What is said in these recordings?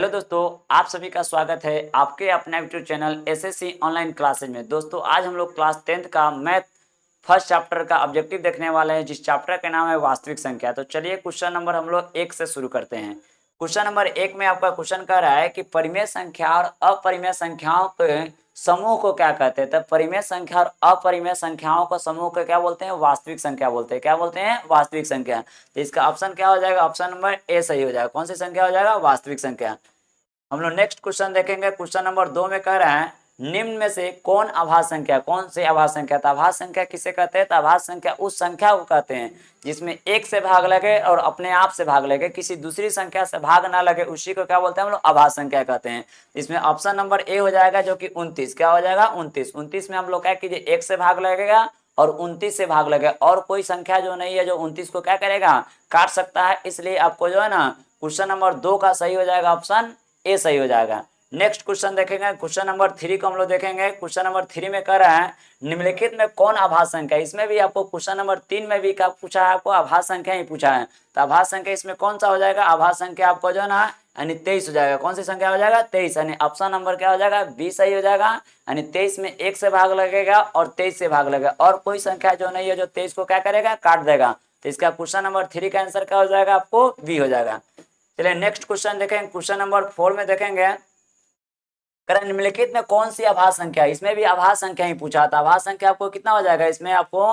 Hello दोस्तों, आप सभी का स्वागत है आपके अपने YouTube channel SSC online classes में। दोस्तों आज हम लोग क्लास 10th का मैथ फर्स्ट चैप्टर का ऑब्जेक्टिव देखने वाले हैं, जिस चैप्टर का नाम है वास्तविक संख्या। तो चलिए क्वेश्चन नंबर हम लोग 1 से शुरू करते हैं। क्वेश्चन नंबर 1 में आपका क्वेश्चन कह रहा है कि परिमेय संख्या और अपरिमेय संख्याओं के समूह को क्या कहते हैं। तो परिमेय संख्या और अपरिमेय संख्याओं का समूह को क्या बोलते हैं? वास्तविक संख्या बोलते हैं। क्या बोलते हैं? वास्तविक संख्या। तो इसका ऑप्शन क्या हो जाएगा? ऑप्शन नंबर ए सही हो जाएगा। कौन सी संख्या हो जाएगा? वास्तविक संख्या। हम लोग नेक्स्ट क्वेश्चन देखेंगे। क्वेश्चन नंबर 2 में कह रहे हैं निम्न में से कौन आभास संख्या, कौन सी आभास संख्या। तो आभास संख्या किसे कहते हैं? तो आभास संख्या उस संख्या को कहते हैं जिसमें एक से भाग लगे और अपने आप से भाग लगे, किसी दूसरी संख्या से भाग ना लगे, उसी को क्या बोलते हैं हम लोग? आभास संख्या कहते हैं। इसमें ऑप्शन नंबर ए हो जाएगा जो कि 29। क्या हो जाएगा? 29। 29 में हम लोग क्या कीजिए, एक से भाग लगेगा और 29 से भाग लगेगा, और कोई संख्या जो नहीं है जो 29 को क्या करेगा? काट सकता है। इसलिए आपको जो है ना क्वेश्चन नंबर 2 का सही हो जाएगा, ऑप्शन ए सही हो जाएगा। नेक्स्ट क्वेश्चन देखेंगे। क्वेश्चन नंबर 3 को हम लोग देखेंगे। क्वेश्चन नंबर 3 में कह रहा है निम्नलिखित में कौन आभास संख्या। इसमें भी आपको क्वेश्चन नंबर 3 में भी क्या पूछा है? आपको आभास संख्या ही पूछा है। तो आभास संख्या इसमें कौन सा हो जाएगा? आभास संख्या आपको जो है ना यानी 23 हो जाएगा। कौन सी संख्या हो जाएगा? 23। यानी ऑप्शन नंबर क्या हो जाएगा? बी सही हो जाएगा। यानी 23 में एक से भाग लगेगा और 23 से भाग लगेगा, और कोई संख्या जो नहीं है जो 23 को क्या करेगा? काट देगा। तो इसका क्वेश्चन नंबर 3 का आंसर क्या हो जाएगा? आपको बी हो जाएगा। चलिए नेक्स्ट क्वेश्चन देखेंगे। क्वेश्चन नंबर 4 में देखेंगे निम्नलिखित में कौन सी आभास संख्या। इसमें भी आभास संख्या ही पूछा था। आभास संख्या आपको कितना हो जाएगा? इसमें आपको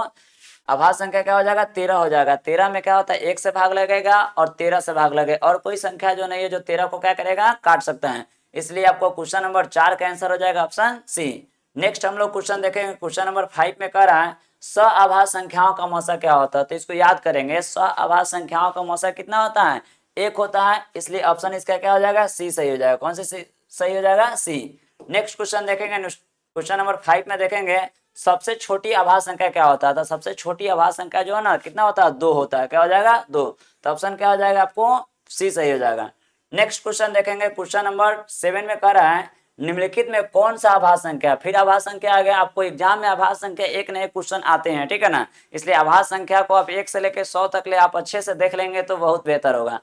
आभास संख्या क्या हो जाएगा? 13 हो जाएगा। 13 में क्या होता है? एक से भाग लगेगा और 13 से भाग लगेगा, और कोई संख्या जो नहीं है जो 13 को क्या करेगा? काट सकता है। इसलिए आपको क्वेश्चन नंबर 4 का आंसर हो जाएगा ऑप्शन सी। नेक्स्ट हम लोग क्वेश्चन देखेंगे। क्वेश्चन नंबर 5 में कह रहा है सआभास संख्याओं का मौसा क्या होता है। तो इसको याद करेंगे। सआभास संख्याओं का मौसा कितना होता है? एक होता है। इसलिए ऑप्शन इसका क्या हो जाएगा? सी सही हो जाएगा। कौन से सही हो जाएगा? सी। नेक्स्ट क्वेश्चन देखेंगे। क्वेश्चन नंबर 5 में देखेंगे सबसे छोटी आभास संख्या क्या होता है। तो सबसे छोटी आभास संख्या जो है ना कितना होता है? 2 होता है। क्या हो जाएगा? 2। तो ऑप्शन क्या हो जाएगा? आपको सी सही हो जाएगा। नेक्स्ट क्वेश्चन देखेंगे। क्वेश्चन नंबर 7 में कह रहा है निम्नलिखित में कौन सा आभास संख्या। फिर आभास संख्या आ गया। आपको एग्जाम में आभास संख्या एक नए क्वेश्चन आते हैं, ठीक है ना। इसलिए आभास संख्या को आप 1 से लेकर 100 तक ले आप अच्छे से देख लेंगे तो बहुत बेहतर होगा।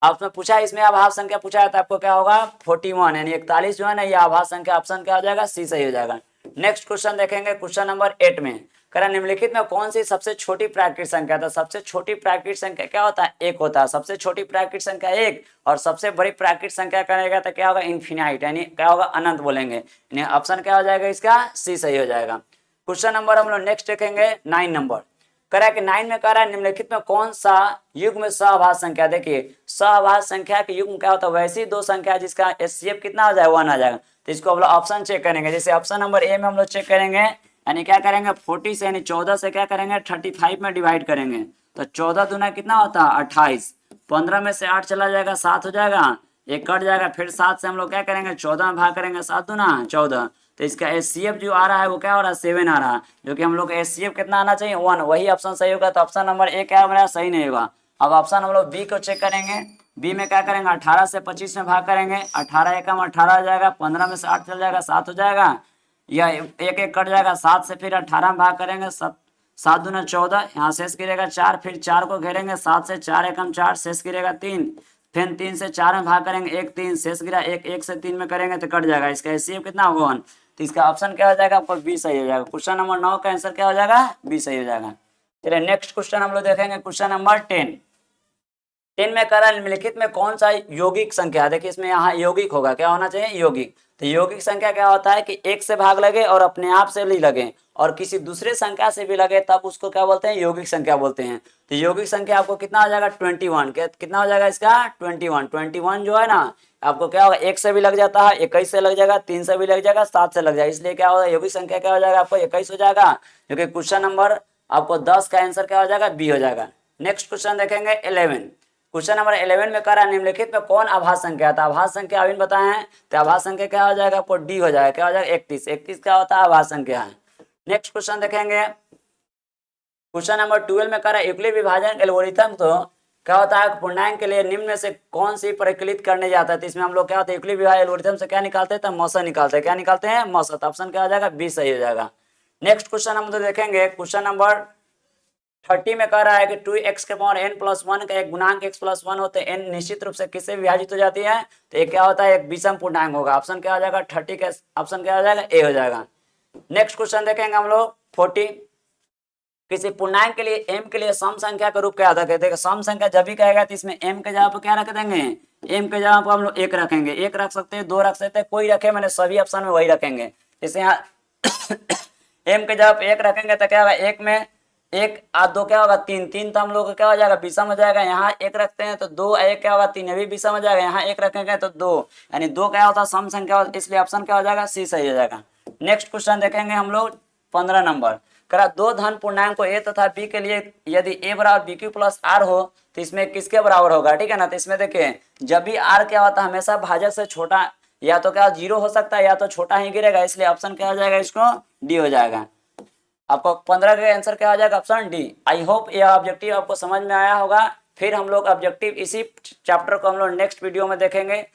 आपने पूछा इसमें आभास संख्या पूछा है तो आपको क्या होगा? 41 यानी 41 जो है ना ये आभास संख्या। ऑप्शन क्या हो जाएगा? सी सही हो जाएगा। नेक्स्ट क्वेश्चन देखेंगे। क्वेश्चन नंबर 8 में कह रहा निम्नलिखित में कौन सी सबसे छोटी प्राकृतिक संख्या। तो सबसे छोटी प्राकृतिक संख्या क्या होता है? 1 होता है। सबसे छोटी प्राकृतिक संख्या 1, और सबसे बड़ी प्राकृतिक संख्या करेगा तो क्या होगा? इन्फिनाइट, यानी क्या होगा? अनंत बोलेंगे। यानी ऑप्शन क्या हो जाएगा? इसका सी सही हो जाएगा। क्वेश्चन नंबर हम लोग नेक्स्ट देखेंगे 9 नंबर। कह रहा है कि 9 में कह रहा है निम्नलिखित में कौन सा युग्म सआभास संख्या। देखिए सआभास संख्या के युग्म क्या होता है? वैसी दो संख्या जिसका एचसीएफ कितना हो जाएगा? 1 आ जाएगा। तो इसको हम लोग ऑप्शन चेक करेंगे। जैसे ऑप्शन नंबर ए में हम लोग चेक करेंगे, यानी क्या करेंगे? 40 से यानी 14 से क्या करेंगे? 35 में डिवाइड करेंगे। तो 14 दूना कितना होता है? 28। 15 में से 8 चला जाएगा, 7 हो जाएगा, एक कट जाएगा। फिर 7 से हम लोग क्या करेंगे? 14 में भाग करेंगे। 7 दूना 14। तो इसका एचसीएफ जो आ रहा है वो क्या हो रहा है? 7 आ रहा है, जो कि हम लोग एचसीएफ कितना आना चाहिए? 1। वही ऑप्शन सही होगा। तो ऑप्शन नंबर ए क्या बना? सही नहीं होगा। अब ऑप्शन हम लोग बी को चेक करेंगे। बी में क्या करेंगे? 18 से 25 में भाग करेंगे। 18 एकम 18 हो जाएगा। 15 में से 8 चल जाएगा, 7 हो जाएगा, या एक एक कट जाएगा। 7 से फिर 18 में भाग करेंगे। 7 दूना 14, यहाँ शेष गिरेगा 4। फिर 4 को घेरेंगे। 7 से 4 एकम 4, शेष गिरेगा 3। फिर 3 से 4 में भाग करेंगे, 1 3 शेष गिरा 1। 1 से 3 में करेंगे तो कट जाएगा। इसका एचसीएफ कितना होगा? 1। तो इसका ऑप्शन क्या हो जाएगा? आपको बी सही हो जाएगा। क्वेश्चन नंबर 9 का आंसर क्या हो जाएगा? बी सही हो जाएगा। चलिए नेक्स्ट क्वेश्चन हम लोग देखेंगे। Question number 10। 10 में कह रहा है निम्नलिखित में कौन सा यौगिक संख्या। देखिए इसमें यहाँ यौगिक होगा। क्या होना चाहिए? यौगिक। तो यौगिक संख्या क्या होता है कि एक से भाग लगे और अपने आप से भी लगे और किसी दूसरे संख्या से भी लगे, तब उसको क्या बोलते हैं? यौगिक संख्या बोलते हैं। तो यौगिक संख्या आपको कितना हो जाएगा? 21। कितना हो जाएगा इसका? 21। 21 जो है ना आपको क्या होगा? 1 से भी लग जाता है, 21 से लग जाएगा, 3 से भी लग जाएगा, 7 से लग जाएगा। इसलिए क्या होगा? यौगिक संख्या क्या हो जाएगा? आपको 21 हो जाएगा, जो कि क्वेश्चन नंबर आपको 10 का आंसर क्या हो जाएगा? बी हो जाएगा। नेक्स्ट क्वेश्चन देखेंगे 11। क्वेश्चन नंबर 11 में कह रहा है निम्नलिखित में कौन आभास संख्या था। आभास संख्या अभी बताए हैं, तो आभास संख्या क्या हो जाएगा? आपको डी हो जाएगा। क्या हो जाएगा? 31। 31 क्या होता है? आभास संख्या है। नेक्स्ट क्वेश्चन देखेंगे। क्वेश्चन नंबर 12 में कह रहा है यूक्लिड विभाजन एल्गोरिथम तो क्या होता है? पूर्णांक के लिए निम्न में से कौन सी परिकलित करने जाता है। तो इसमें हम लोग क्या होता है? यूक्लिड विभाजन एल्गोरिथम से क्या निकालते हैं? तो मौसा निकालते हैं। क्या निकालते हैं? मौसा। तो ऑप्शन क्या हो जाएगा? बी सही हो जाएगा। नेक्स्ट क्वेश्चन हम तो देखेंगे। क्वेश्चन नंबर 30 में कह रहा है कि 2x के पावर n प्लस 1 का एक गुणांक x प्लस 1 होते n निश्चित रूप से किससे विभाजित हो जाती है, तो ये क्या होता है, एक विषम पूर्णांक होगा। ऑप्शन क्या हो जाएगा, 30 का ऑप्शन क्या हो जाएगा, ए हो जाएगा। नेक्स्ट क्वेश्चन देखेंगे हम लोग 40। किसी पूर्णांक के लिए m के लिए सम संख्या का रूप क्या होता है, कहते हैं सम संख्या जब भी कहेगा तो इसमें m के जगह पर क्या रख देंगे, m के जगह पर हम लोग 1 रखेंगे, 1 रख सकते हैं, 2 रख सकते हैं, कोई रखे, मैंने सभी ऑप्शन में वही रखेंगे। जैसे यहाँ m के जगह पे 1 रखेंगे तो क्या होगा, 1 में 1 और 2 क्या होगा, 3, 3 तो हम लोग क्या हो जाएगा, विषम हो जाएगा। यहाँ 1 रखते हैं तो 2 1 क्या होगा, 3 भी विषम हो जाएगा। यहाँ 1 रखेंगे तो 2, यानी 2 क्या होता है, सम संख्या होता है, इसलिए ऑप्शन क्या हो जाएगा, सी सही हो जाएगा। नेक्स्ट क्वेश्चन देखेंगे हम लोग 15 नंबर। करा दो धन पूर्णांक को a तथा b के लिए यदि a बराबर बी क्यू प्लस आर हो तो इसमें किसके बराबर होगा, ठीक है ना। तो इसमें देखिए जब भी r क्या होता है हमेशा भाजक से छोटा, या तो क्या 0 हो सकता है या तो छोटा ही गिरेगा, इसलिए ऑप्शन क्या हो जाएगा, इसको डी हो जाएगा। आपको 15 का आंसर क्या हो जाएगा, ऑप्शन डी। आई होप यह ऑब्जेक्टिव आपको समझ में आया होगा। फिर हम लोग ऑब्जेक्टिव इसी चैप्टर को हम लोग नेक्स्ट वीडियो में देखेंगे।